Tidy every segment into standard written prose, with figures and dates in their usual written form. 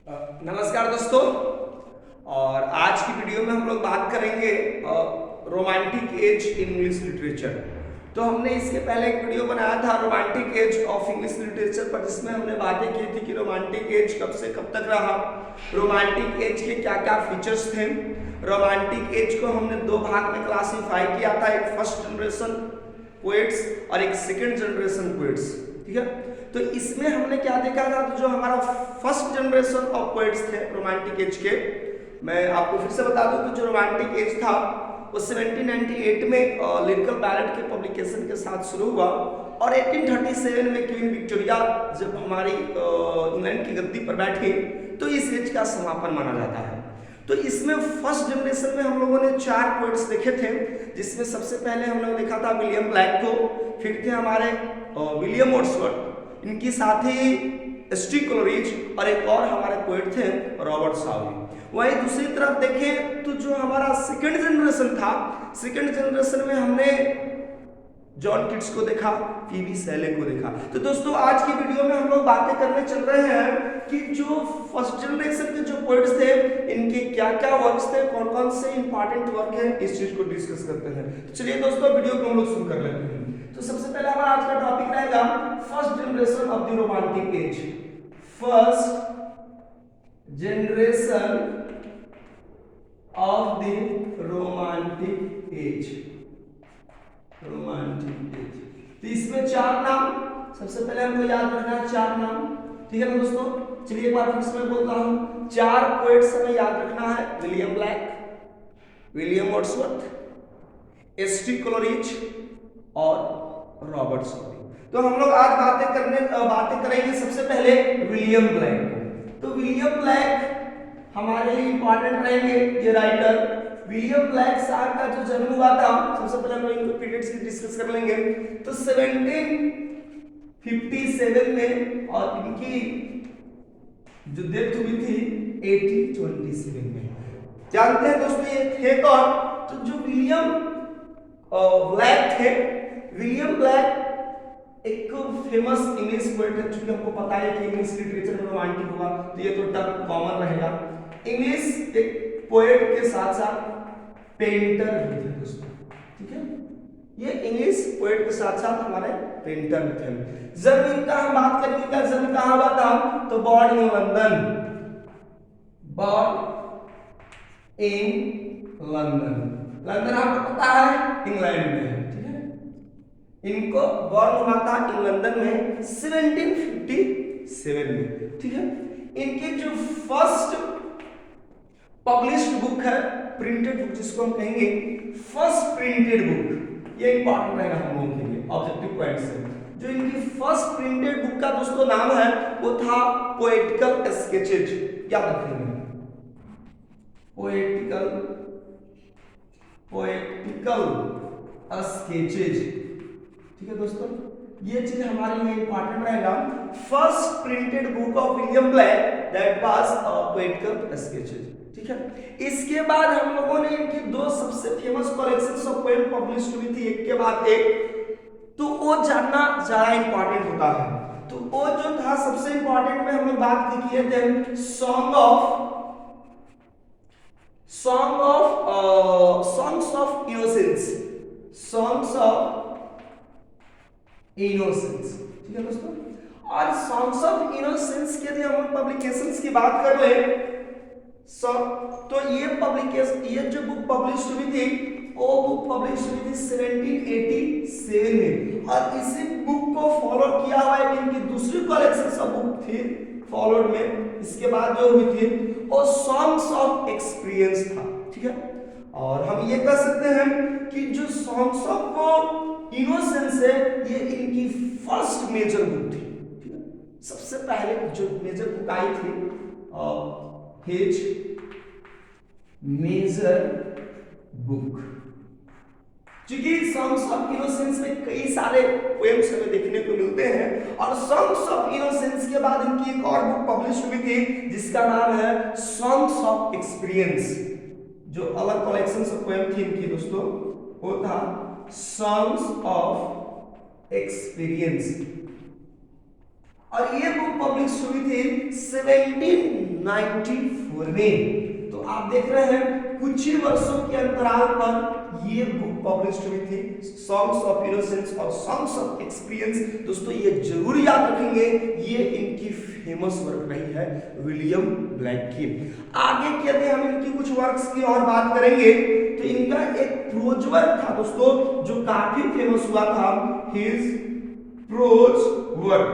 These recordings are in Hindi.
नमस्कार दोस्तों। और आज की वीडियो में हम लोग बात करेंगे romantic age in English literature. तो हमने इसके पहले एक वीडियो बनाया था romantic age of English literature पर, जिसमें हमने बातें की थी कि रोमांटिक एज कब से कब तक रहा, रोमांटिक एज के क्या क्या फीचर्स थे। रोमांटिक एज को हमने दो भाग में क्लासीफाई किया था, एक फर्स्ट जनरेशन पोएट्स और एक सेकेंड जनरेशन पोएट्स। ठीक है, तो इसमें हमने क्या देखा था, तो जो हमारा फर्स्ट जनरेशन ऑफ पोएट्स थे रोमांटिक एज के, मैं आपको फिर से बता दूं कि जो रोमांटिक एज था वो 1798 में लिरिकल बैलेट के पब्लिकेशन के साथ शुरू हुआ और 1837 में क्वीन विक्टोरिया जब हमारी इंग्लैंड की गद्दी पर बैठी तो इस एज का समापन माना जाता है। तो इसमें फर्स्ट जनरेशन में हम लोगों ने 4 पोएट्स देखे थे, जिसमें सबसे पहले हम लोगों ने देखा था विलियम ब्लैक को, फिर थे हमारे विलियम वर्ड्सवर्थ, इनकी साथी एस.टी. कोलरिज और एक और हमारे पोएट थे रॉबर्ट शाउली। वहीं दूसरी तरफ देखें तो जो हमारा सेकंड जनरेशन था, सेकंड जनरेशन में हमने जॉन किट्स को देखा, पी.बी. शेले को देखा। तो दोस्तों आज की वीडियो में हम लोग बातें करने चल रहे हैं कि जो फर्स्ट जनरेशन के जो पोएट्स थे इनके क्या क्या वर्क्स थे, कौन कौन से इंपॉर्टेंट वर्क है, इस चीज को डिस्कस करते हैं। तो चलिए दोस्तों वीडियो को हम लोग शुरू कर लेते हैं। तो सबसे पहले हमारा आज का टॉपिक रहेगा first generation of the romantic as. First generation of the romantic as, romantic as. तो इसमें 4 नाम सबसे पहले हमको याद रखना है, 4 नाम। ठीक है ना दोस्तों, चलिए एक बार फिर से मैं बोलता हूं, 4 पोएट्स हमें याद रखना है, William black, William Wordsworth, ST. Coleridge और रॉबर्ट शाउली। तो हम लोग आज बातें करेंगे सबसे पहले विलियम ब्लैक को। तो विलियम ब्लैक हमारे लिए इंपॉर्टेंट रहेंगे, ये राइटर। विलियम ब्लैक साहब का जो जन्म हुआ था, सबसे पहले हम लोग इनको पीरियड्स की डिस्कस कर लेंगे। तो 1757 में और इनकी जो डेथ हुई थी 1827 में। जानते हैं दोस्तों ये थे कौन? तो जो विलियम ब्लैक थे, विलियम ब्लैक एक फेमस इंग्लिश पोएट है। चूंकि हमको पता है कि इंग्लिश लिटरेचर में रोमांटिक हुआ तो ये तो टर्म कॉमन रहेगा। इंग्लिश एक पोएट के साथ साथ पेंटर भी थे दोस्तों। ठीक है, ये इंग्लिश पोएट के साथ साथ हमारे पेंटर भी थे। जब इनका हम बात करेंगे, इनका जन्म कहाँ हुआ था, तो born in London, born in London. London आपको पता है इंग्लैंड में है। ठीक है, इनको बॉर्न हुआ था इन लंदन में 1757 में। ठीक है, इनकी जो फर्स्ट पब्लिश्ड बुक है, प्रिंटेड बुक जिसको हम कहेंगे फर्स्ट प्रिंटेड बुक, ये इंपॉर्टेंट रहेगा हम लोगों के लिए ऑब्जेक्टिव पॉइंट से। जो इनकी फर्स्ट प्रिंटेड बुक का दोस्तों नाम है वो था पोएटिकल स्केचेज। याद रखेंगे, पोएटिकल स्केचेज। ठीक है दोस्तों, ये चीज हमारे लिए इंपॉर्टेंट रहेगा। First printed book of William Blake that was poetical sketches. ठीक है, इसके बाद हम लोगों ने इनकी 2 सबसे famous collections of poem publish हुई थी, एक के बाद एक। तो वो जानना ज्यादा इंपॉर्टेंट होता है। तो वो जो था सबसे इंपॉर्टेंट में हमने बात की है songs of innocence, songs of innocence. ठीक है दोस्तों, और सॉन्ग्स ऑफ इनोसेंस के यदि हम पब्लिकेशंस की बात कर ले तो ये जो बुक पब्लिश हुई थी वो बुक पब्लिश हुई थी 1787 में। और इसी बुक को फॉलो किया हुआ है इनकी दूसरी कलेक्शन ऑफ बुक थी फॉलोड में, इसके बाद जो हुई थी वो सॉन्ग्स ऑफ एक्सपीरियंस था। ठीक है, और हम ये कह सकते हैं कि जो सॉन्ग्स ऑफ इनोसेंस है ये इनकी फर्स्ट मेजर बुक थी। ठीक है, सबसे पहले जो मेजर बुक आई थी हिज मेजर बुक। क्योंकि सॉन्ग्स ऑफ इनोसेंस में कई सारे पोएम्स हमें देखने को मिलते हैं, और सॉन्ग्स ऑफ इनोसेंस के बाद इनकी एक और बुक पब्लिश हुई थी जिसका नाम है सॉन्ग्स ऑफ एक्सपीरियंस। जो अलग कलेक्शंस ऑफ पोएम थी इनकी दोस्तों वो था सॉन्ग्स ऑफ एक्सपीरियंस। और ये बुक पब्लिश हुई थी 1794 में। तो आप देख रहे हैं कुछ ही वर्षों के अंतराल पर ये बुक पब्लिश हुई थी, सॉन्ग्स ऑफ इनोसेंस और सॉन्ग्स ऑफ एक्सपीरियंस। दोस्तों ये जरूर याद रखेंगे, ये इनकी फेमस वर्क रही है विलियम ब्लैक की। आगे यदि हम इनकी कुछ वर्क्स की और बात करेंगे तो इनका एक प्रोज वर्क था दोस्तों जो काफी फेमस हुआ था, हिज प्रोज वर्क।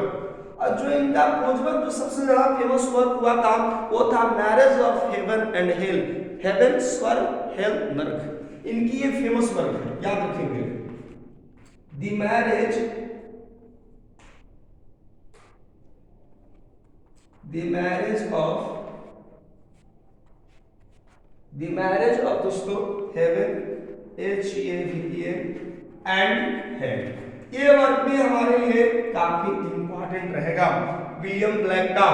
और जो इनका प्रोज वर्क जो सबसे ज्यादा फेमस वर्क हुआ था वो था marriage of heaven and hell, heaven स्वर्ग हेल नरक। इनकी ये फेमस वर्क है, याद रखेंगे। द मैरिज ऑफ दोस्तों हेवन HEAVEN एंड हेल। ये वर्क भी हमारे लिए काफी इंपॉर्टेंट रहेगा विलियम ब्लैक का।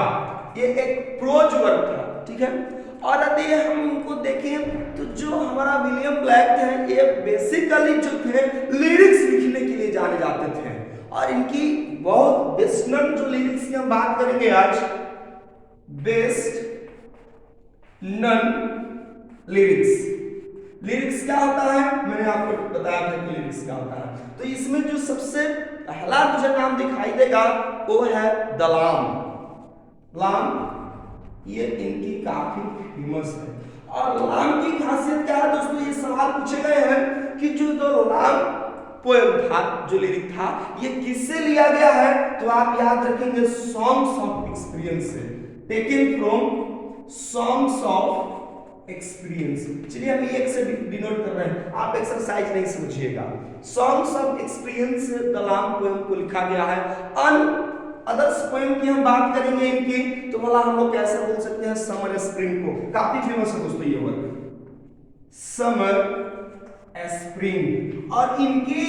ये एक प्रोज वर्क था, ठीक है। और यदि हम इनको देखें तो जो हमारा विलियम ब्लैक है ये बेसिकली जो थे लिरिक्स लिखने के लिए जाने जाते थे। और इनकी बहुत बेस्ट नन जो लिरिक्स की हम बात करेंगे आज, बेस्ट नन लिरिक्स क्या होता है मैंने आपको बताया था कि लिरिक्स क्या होता है। तो इसमें जो सबसे पहला मुझे नाम दिखाई देगा वो है दलाम। ये इनकी काफी फेमस है। और लाम की खासियत क्या है दोस्तों, ये सवाल पूछे गए हैं कि जो लाम पोएम था, जो लिरिक था, ये किससे लिया गया है, तो आप याद रखेंगे सॉन्ग्स ऑफ एक्सपीरियंस से, taken from songs of experience. चलिए हम ये एक से डिनोट कर रहे हैं, आप एक्सरसाइज नहीं समझिएगा। सॉन्ग्स ऑफ एक्सपीरियंस से दलाम पोएम को लिखा गया है। अदर्स पोएम की हम बात करेंगे इनकी तो वाला हम लोग कैसे बोल सकते हैं, समर स्प्रिंग को, काफी फेमस है दोस्तों ये वर्क, समर स्प्रिंग। और इनकी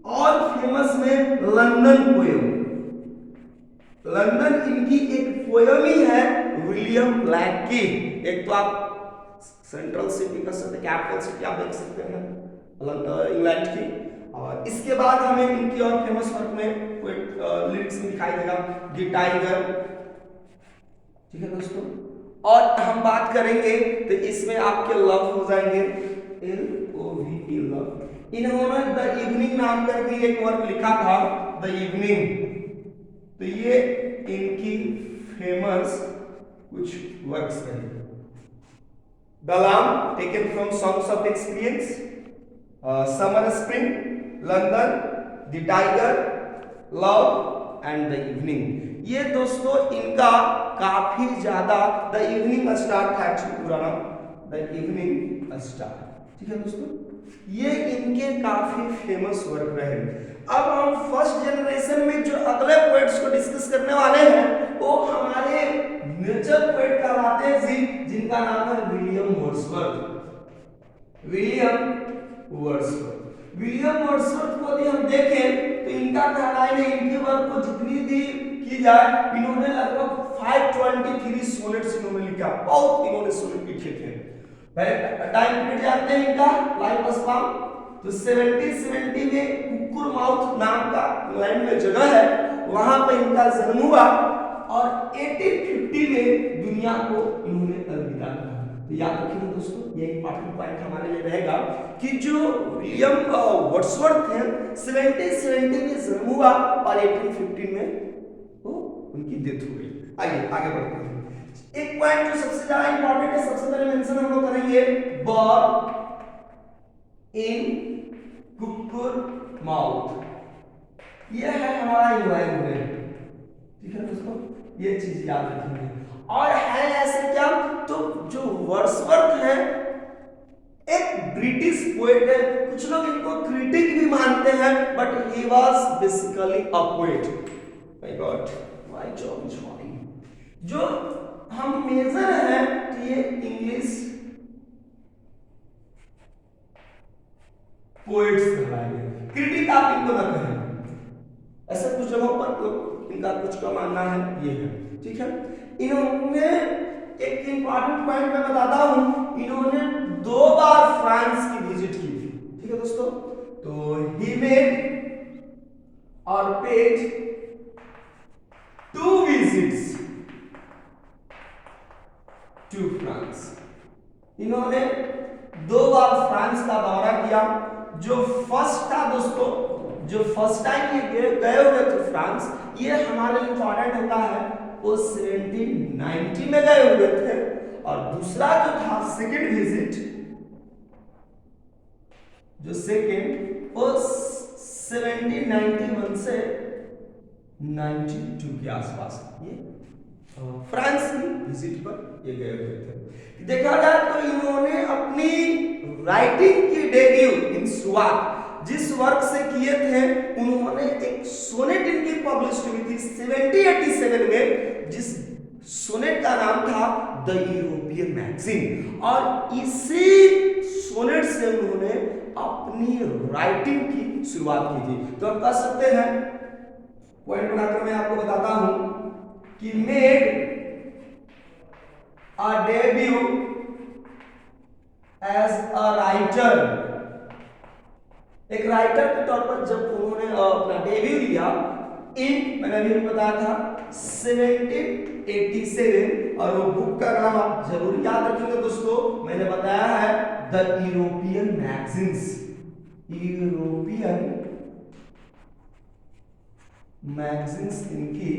और फेमस में लंदन पोएम, लंदन इनकी एक पोएम ही है विलियम ब्लैक की। एक तो आप सेंट्रल सिटी का कैपिटल सिटी आप देख सकते हैं इंग्लैंड की। और इसके बाद हमें इनकी और फेमस वर्क में कोई लिरिक्स में दिखाई देगा द टाइगर, ठीक है दोस्तों। और हम बात करेंगे तो इसमें आपके लव हो जाएंगे LOVE लव। इन्होंने द इवनिंग नाम करके एक वर्क लिखा था, द इवनिंग। तो ये इनकी फेमस कुछ वर्क्स हैं। The lamb taken from songs of experience, summer spring, London, the tiger, love and the evening. ये दोस्तों इनका काफी ज्यादा, द इवनिंग स्टार था एक्चुअली पूरा नाम, द इवनिंग स्टार, ठीक है दोस्तों। ये इनके काफी फेमस वर्क रहे। अब हम फर्स्ट जनरेशन में जो अगले पोएट्स को डिस्कस करने वाले हैं वो हमारे नेचर पोएट कहलाते हैं जी, जिनका नाम है विलियम वर्ड्सवर्थ। विलियम वर्ड्सवर्थ को यदि हम देखें तो इनका कहना है इनके वर्क को जितनी भी की जाए, इन्होंने लगभग 523 सोनेट्स इन्होंने लिखा, बहुत इन्होंने सोनेट लिखे थे। पहले टाइम पीरियड जानते हैं इनका, लाइफ स्पान तो 1770 में कुकुर माउथ नाम का इंग्लैंड में जगह है, वहां पर इनका जन्म हुआ और 1850 में दुनिया को इन्होंने अलविदा कहा। तो याद रखिए दोस्तों, ये इंपॉर्टेंट पॉइंट हमारे लिए रहेगा कि जो विलियम वर्ड्सवर्थ हैं 1770 में जन्म हुआ और 1815 में वो उनकी डेथ हो गई। आइए आगे बढ़ते हैं। एक पॉइंट जो सबसे ज्यादा इंपॉर्टेंट है, सबसे पहले मेंशन हम लोग करेंगे बॉर्न इन कुकुर माउथ। यह है हमारा एनवायरनमेंट, ठीक है दोस्तों, ये चीज याद रखेंगे। और है ऐसे क्या, तो जो वर्ड्सवर्थ है एक ब्रिटिश पोएट है, कुछ लोग इनको क्रिटिक भी मानते हैं, but he was basically a poet. My God my job is falling. जो हम मेजर है तो ये इंग्लिश पोएट्स कहलाएंगे, क्रिटिक आप इनको ना कहें। ऐसे कुछ जगहों पर लोग इनका कुछ का मानना है ये है, ठीक है। इन्होंने एक इंपॉर्टेंट पॉइंट मैं बताता हूं, इन्होंने 2 बार फ्रांस की विजिट की थी, ठीक है दोस्तों। तो ही मेड और पेड इन्होंने 2 बार फ्रांस का दौरा किया। जो फर्स्ट था दोस्तों, जो फर्स्ट टाइम ये गए हुए थे फ्रांस, ये हमारे लिए इंपॉर्टेंट होता है, वो 1790 में गए हुए थे। और दूसरा जो था सेकंड विजिट, जो सेकंड वो 1791 से 92 के आसपास ये फ्रांस की विजिट पर ये गए हुए थे। देखा जाए तो इन्होंने अपनी राइटिंग की डेब्यू इन शुरुआत जिस वर्क से किए थे, उन्होंने एक सोनेट इनकी पब्लिश हुई थी 1787 में, जिस सोनेट का नाम था द यूरोपियन मैगजीन। और इसी सोनेट से उन्होंने अपनी राइटिंग की शुरुआत की थी। तो आप कह सकते हैं, पॉइंट बनाकर मैं आपको बताता हूं कि made a debut as a writer, एक राइटर के तौर पर जब उन्होंने अपना डेब्यू लिया इन, मैंने अभी बताया था 1787, और वो बुक का नाम आप जरूर याद रखेंगे दोस्तों, मैंने बताया है the European magazines. European magazines इनकी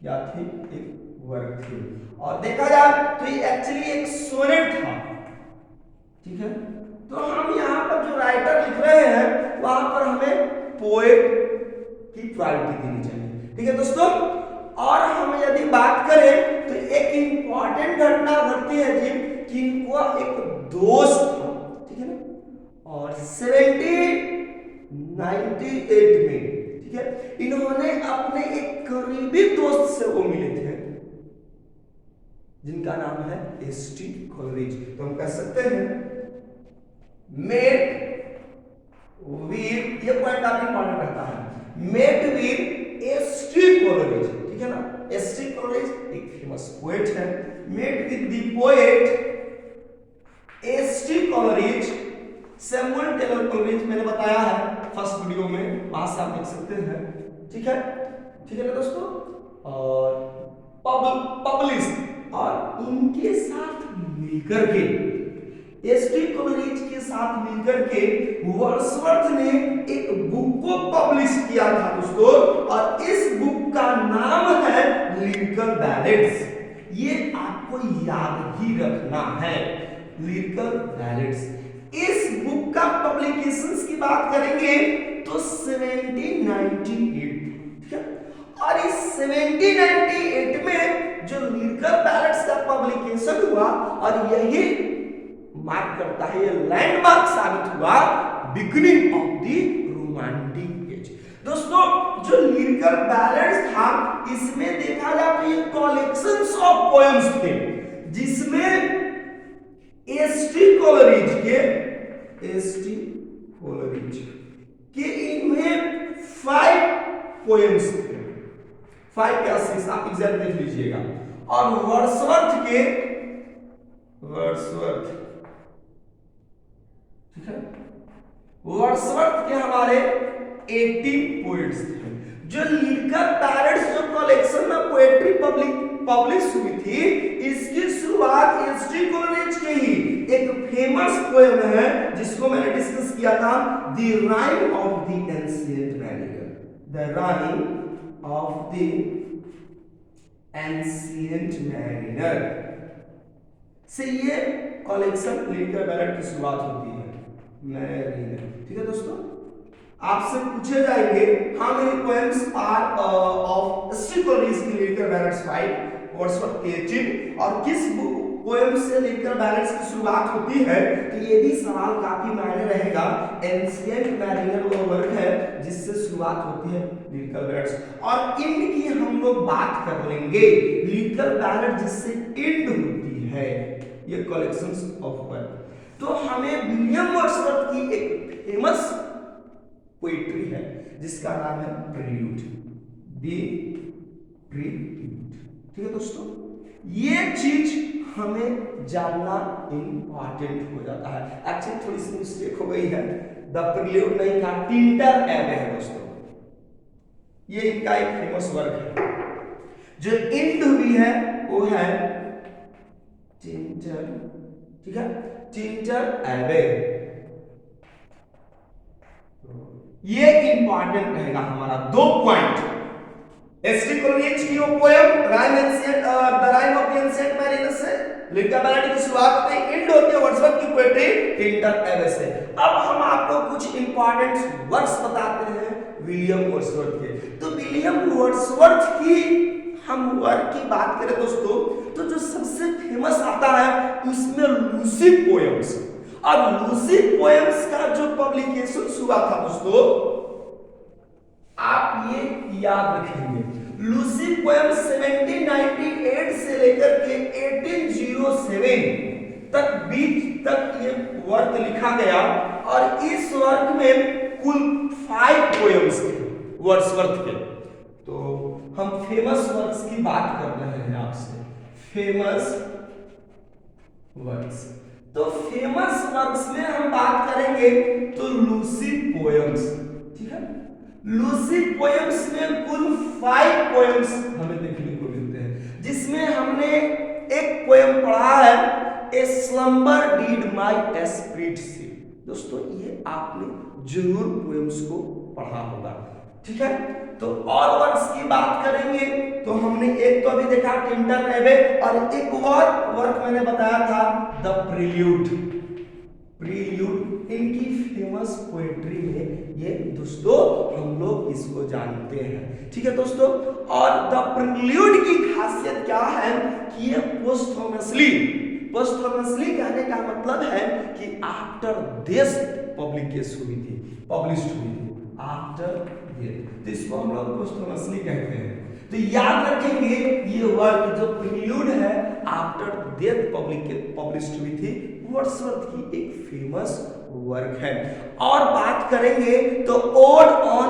क्या थी, एक वर्क थी। और देखा जाए तो ये एक्चुअली एक सोनेट था, ठीक है। तो हम यहाँ पर जो राइटर लिख रहे हैं वहां पर हमें पोएट की प्रायोरिटी देनी चाहिए, ठीक है दोस्तों। और हम यदि बात करें तो एक इंपॉर्टेंट घटना घटती है जी कि इनको एक दोस्त था, ठीक है ना। और 1798 में, ठीक है, इन्होंने अपने एक करीबी दोस्त से वो मिले थे जिनका नाम है एसटी कोलरिज। तो हम कह सकते हैं मेट विद, ये पॉइंट काफी इंपॉर्टेंट रहता है, मेट विद एसटी कोलरिज, ठीक है ना। एसटी कोलरिज एक फेमस पोएट है। Met with the poet ST Coleridge, Samuel Taylor Coleridge, मैंने बताया है फर्स्ट वीडियो में, वहां से आप देख सकते हैं, ठीक है, ठीक है ना दोस्तों। और पब्लिश, और इनके साथ मिलकर के, एसटी कोलरिज के साथ मिलकर के वर्ड्सवर्थ ने एक बुक को पब्लिश किया था दोस्तों, और इस बुक का नाम है लिरिकल बैलेड्स। ये आपको याद ही रखना है, लिरिकल बैलेड्स। इस बुक का पब्लिकेशंस की बात करेंगे तो 1798, ठीक है। और इस 1798 में जो लिरिकल बैलेड्स का पब्लिकेशन हुआ, और यही मार्क करता है, ये लैंडमार्क साबित हुआ beginning of the romantic as. दोस्तों जो लिरिकल बैलेड्स था, इसमें देखा जाए तो ये कलेक्शंस ऑफ पोएम्स थे, जिसमें एसटी कोलरिज के इनमें 5 पोएम्स थे, 5 या 6 आप एग्जैक्ट देख लीजिएगा। और वर्ड्सवर्थ के, ठीक है, वर्ड्सवर्थ के हमारे 18 पोएट्स थे। जो लिरिकल बैलेड्स जो कलेक्शन में पोएट्री पब्लिश हुई थी, इसकी शुरुआत एसटी कोलरिज के ही एक फेमस पोएम है जिसको मैंने डिस्कस किया था, the rime of the ancient mariner, the rime of the ancient mariner से ये कलेक्शन लिरिकल बैलेड की शुरुआत होती है, मैरिनर, ठीक है दोस्तों। आपसे पूछे जाएंगे how many poems are of ST Coleridge की लिरिकल बैलेड्स 5, वर्ड्सवर्थ के 18, और किस पोएम से लिरिकल बैलेड्स की शुरुआत होती है, तो ये भी सवाल काफी मायने रहेगा। एंशिएंट मैरिनर वो वर्क है जिससे शुरुआत होती है लिरिकल बैलेड्स, और इंड की हम लोग बात कर लेंगे, लिरिकल बैलेड जिससे इंड होती है, ये कलेक्शंस ऑफ वर्क। तो हमें विलियम वर्ड्सवर्थ की एक फेमस पोएट्री है जिसका नाम है प्रील्यूड, दी प्रील्यूड, ठीक है दोस्तों। ये चीज हमें जानना इंपॉर्टेंट हो जाता है। एक्चुअली थोड़ी सी मिस्टेक हो गई है, द प्रील्यूड नहीं था, टिंटर एबे है दोस्तों, ये इनका एक फेमस वर्क है। जो इंड हुई है वो है, टिंटर, ठीक है, टिंटर एबे। ये इंपॉर्टेंट रहेगा हमारा 2 पॉइंट। एसटी कोलरिज की वो poem rime ancient the rime of the ancient mariners से लिखा बैलेट की शुरुआत होती है, एंड होती है वर्ड्सवर्थ की पोएट्री टिंटर एबे से। अब हम आपको कुछ इंपॉर्टेंट वर्ड्स बताते हैं विलियम वर्ड्सवर्थ के। तो विलियम वर्ड्सवर्थ की हम वर्क की बात करें दोस्तों, तो जो सबसे फेमस आता है उसमें लूसी पोएम्स। अब लूसी पोएम्स का जो पब्लिकेशन हुआ था दोस्तों, आप ये याद रखेंगे, लूसी पोएम 1798 से लेकर के 1807 तक बीच तक ये वर्क लिखा गया, और इस वर्क में कुल 5 पोएम्स थे वर्ड्सवर्थ के। तो हम फेमस वर्क्स की बात कर रहे हैं आपसे, फेमस वर्क्स। तो फेमस वर्क्स में हम बात करेंगे तो लूसी पोएम्स, ठीक है। लूसी पोएम्स में कुल 5 पोएम्स हमें देखने को मिलते हैं, जिसमें हमने एक पोएम पढ़ा है, a slumber did my spirit sleep. दोस्तों ये आपने जरूर पोएम्स को पढ़ा होगा, ठीक है। तो और वर्क्स की बात करेंगे तो हमने एक तो अभी देखा टिंटर एबे, और एक और वर्क मैंने बताया था द प्रील्यूड। प्रील्यूड इनकी फेमस पोएट्री में ये दोस्तों हम लोग इसको जानते हैं, ठीक है दोस्तों। और द प्रील्यूड की खासियत क्या है कि ये पोस्टोमसली कहने का मतलब है कि आफ्टर डेथ पब्लिश हुई थी आफ्टर डेथ, तो इसको हम लोग पोस्टोमसली कहते हैं। तो याद रखेंगे ये वर्क जो प्रील्यूड है आफ्टर डेथ पब्लिश हुई थी, वर्ड्सवर्थ की एक फेमस वर्क है। और बात करेंगे तो odd on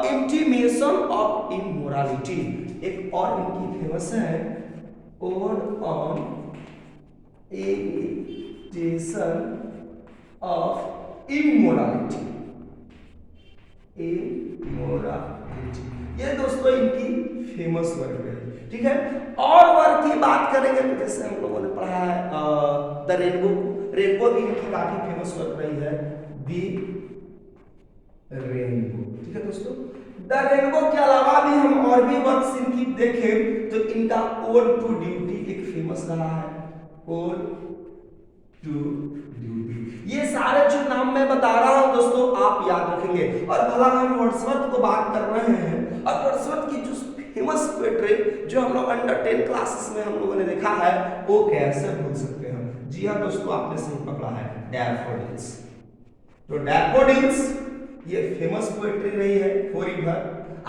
intimation of immorality, एक और इनकी फेमस है odd on imitation of immorality. ये दोस्तों इनकी फेमस वर्क है, ठीक है। और वर्क की बात करेंगे तो जैसे हम लोगों ने पढ़ा है द रेनबो भी इनकी काफी फेमस वर्क रही है, दी रेनबो, ठीक है दोस्तों। द रेनबो के अलावा भी हम और भी वर्क्स इनकी देखें तो इनका ओड टू ड्यूटी एक फेमस रहा है, ओड टू ड्यूटी। ये सारे जो नाम मैं बता रहा हूं दोस्तों आप याद रखेंगे। और भला हम वर्ड्सवर्थ को बात कर रहे हैं, और वर्ड्सवर्थ की जो फेमस पोएट्री जो हम लोग अंडर 10 क्लासेस में हम लोगों ने देखा है, वो कैसे भूल सकते हैं। जी हाँ दोस्तों, आपने सही पकड़ा है, डैफोडिल्स। तो डैफोडिल्स ये फेमस पोएट्री रही है फॉर एवर।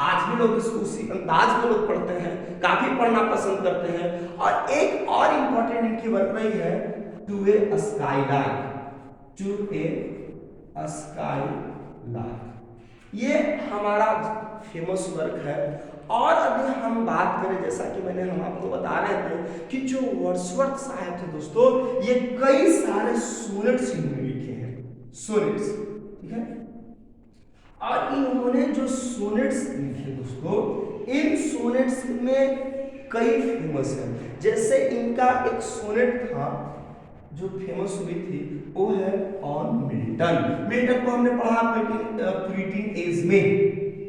आज भी लोग इसको उसी अंदाज में लोग पढ़ते हैं, काफी पढ़ना पसंद करते हैं। और एक और इंपॉर्टेंट इनकी वर्क रही है टू ए स्काईलार्क, ये हमारा फेमस वर्क है। और अभी हम बात करें, जैसा कि हम आपको बता रहे थे कि जो वर्ड्सवर्थ साहब थे दोस्तों, ये कई सारे सोनेट्स इन्होंने लिखे हैं, सोनेट्स, ठीक है। और इन्होंने जो सोनेट्स लिखे दोस्तों, इन सोनेट्स में कई फेमस है। जैसे इनका एक सोनेट था जो फेमस हुई थी, वो है ऑन मिल्टन। मिल्टन को हमने पढ़ा प्रीटीन एज में,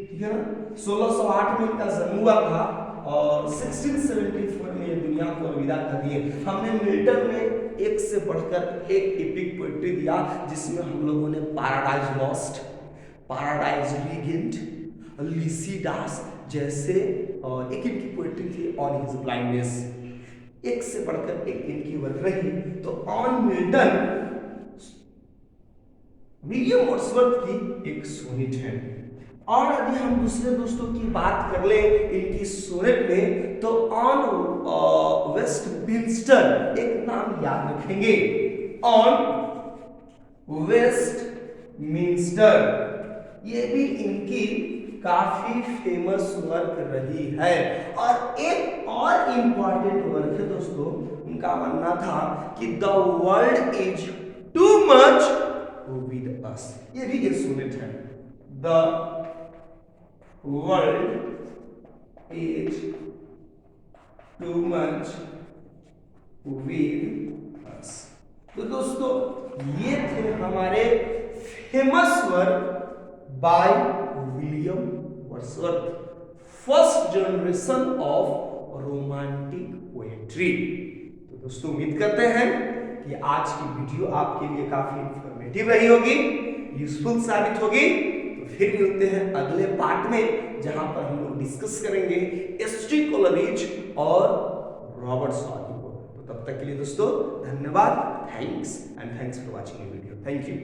ठीक है ना। 1608 में इनका जन्म हुआ था और 1674 में ये दुनिया को अलविदा कर दिए। हमने मिल्टन में एक से बढ़कर एक एपिक पोएट्री दिया, जिसमें हम लोगों ने paradise lost, paradise regained, Lycidas जैसे एक इनकी पोएट्री थी ऑन हिज ब्लाइंडनेस, एक से बढ़कर एक इनकी वर्क रही। तो ऑन मिल्टन विलियम वर्ड्सवर्थ की एक सोनेट है। और यदि हम दूसरे दोस्तों की बात कर ले इनकी सोनेट में, तो ऑन वेस्टमिंस्टर एक नाम याद रखेंगे, ऑन वेस्टमिंस्टर, ये भी इनकी काफी फेमस वर्क रही है। और एक और इंपॉर्टेंट वर्क है दोस्तों, उनका मानना था कि the world is too much with us, ये भी एक सोनेट है, the world is too much with us। तो दोस्तों ये थे हमारे famous work by William Wordsworth, first generation of romantic poetry. तो दोस्तों उम्मीद करते हैं कि आज की वीडियो आपके लिए काफी इंफॉर्मेटिव रही होगी, यूजफुल साबित होगी। तो फिर मिलते हैं अगले पार्ट में, जहां पर हम लोग डिस्कस करेंगे एस.टी. कोलरिज और रॉबर्ट शॉ को। तो तब तक के लिए दोस्तों धन्यवाद, thanks for watching video, thank you.